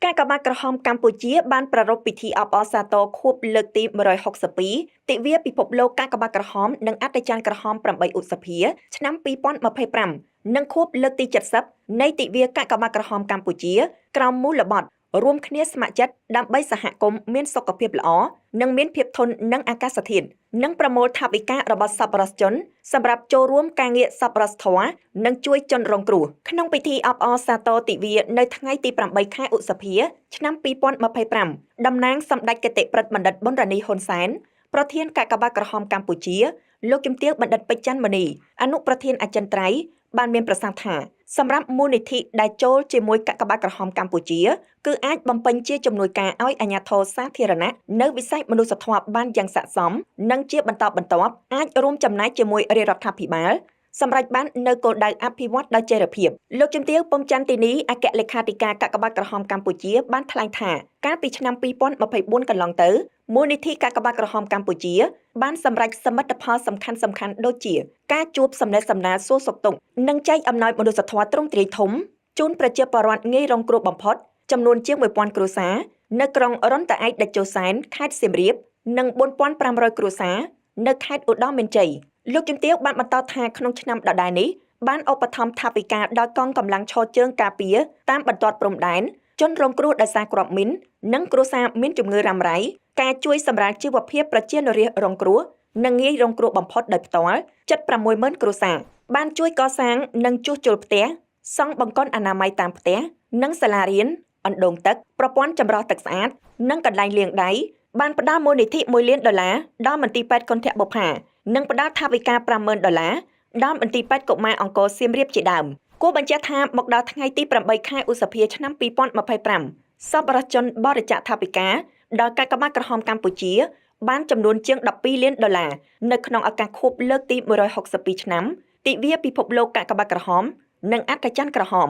ការកបាក់ក្រហមកម្ពុជាបានប្រារព្ធពិធីអបអរសាទរខួបលើកទី162ទិវាពិភពលោកការកបាក់ក្រហមនិងអត្តច័ន្ទក្រហម8ឧសភាឆ្នាំ2025និងខួបលើកទី70នៃទិវាកាកបាទក្រហមកម្ពុជាក្រោមមូលបទរួមគ្នាស្ម័គ្រចិត្តដើម្បីសហគមន៍មានសុខភាពល្អនិងមានភាពធន់នឹងអាកាសធាតុនិងប្រមូលថវិការបស់សប្បុរសជនសម្រាប់ចូលរួមការងារសប្បុរសធម៌និងជួយជនរងគ្រោះក្នុងពិធីអបអរសាទរទិវានៅថ្ងៃទី8ខែឧសភាឆ្នាំ2025តំណាងសម្ដេចគតិប្រិទ្ធបណ្ឌិតប៊ុនរ៉ានីហ៊ុនសែនប្រធានកាកបាទក្រហមកម្ពុជាលោកជំទាវបណ្ឌិតពេជ្រច័ន្ទមនីអនុប្រធានអចិន្ត្រៃយ៍បានមានប្រសាសន៍ថាសម្រាប់មូលនិធិដែលចូលជាមួយកាកបាទក្រហមកម្ពុជាគឺអាចបំពេញជាជំនួយការឲ្យអាជ្ញាធរសាធារណៈនៅវិស័យមនុស្សធម៌បានយ៉ាងស័ក្តិសមនិងជាបន្តបន្ទាប់អាចរួមចំណែកជាមួយរាជរដ្ឋាភិបាលសម្រាប់បាននៅគោលដៅអភិវឌ្ឍដោយចីរភាពលោកជំទាវពំច័ន្ទទីនីអគ្គលេខាធិការកាកបាទក្រហមកម្ពុជាបានថ្លែងថាកាលពីឆ្នាំ2024កន្លងទៅមូលនិធិកាកបាទក្រហមកម្ពុជាបានសម្រេចសមិទ្ធផលសំខាន់ៗដូចជាការជួបសម្ដែងសម្ដាលសួរសុខទុក្ខនិងចែកអំណោយមនុស្សធម៌ទ្រង់ទ្រាយធំជូនប្រជាពលរដ្ឋងាយរងគ្រោះបំផុតចំនួនជាង1000គ្រួសារនៅក្រុងរនតាឯកដាច់ជោសែនខេត្តសៀមរាបនិង4500គ្រួសារនៅខេត្តឧត្តរមានជ័យលោកជំទាវបានបន្តថាក្នុងឆ្នាំដដែលនេះបានឧបត្ថម្ភថវិកាដល់កងកម្លាំងឈរជើងការពារតាមបន្ទាត់ព្រំដែនជនរងគ្រោះដោយសារគ្រាប់មីននិងគ្រួសារមានជំងឺរ៉ាំរ៉ៃការជួយសម្រាលជីវភាពប្រជាជនរាស្ត្ររងគ្រោះនិងងាយរងគ្រោះបំផុតដោយផ្ទាល់ជិត60000គ្រួសារបានជួយកសាងនិងជួសជុលផ្ទះសង់បង្គន់អនាម័យតាមផ្ទះនិងសាលារៀនអណ្ដូងទឹកប្រព័ន្ធចម្រោះទឹកស្អាតនិងកន្លែងលាងដៃបានផ្ដល់មូលនិធិ$1លានដល់មន្ទីរពេទ្យគន្ធបុប្ផានិងផ្ដល់ថវិកា$50000ដល់មន្ទីរពេទ្យកុមារអង្គរសៀមរាបជាដើមគួរបញ្ជាក់ថាមកដល់ថ្ងៃទី8ខែឧសភាឆ្នាំ2025សប្បុរសជនបរិច្ចាគថវិកាដល់កាកបាទក្រហមកម្ពុជាបានចំនួនជាង$12លាននៅក្នុងឱកាសខួបលើកទី162ឆ្នាំទិវាពិភពលោកកាកបាទក្រហមនិងអត្តច័ន្ទក្រហម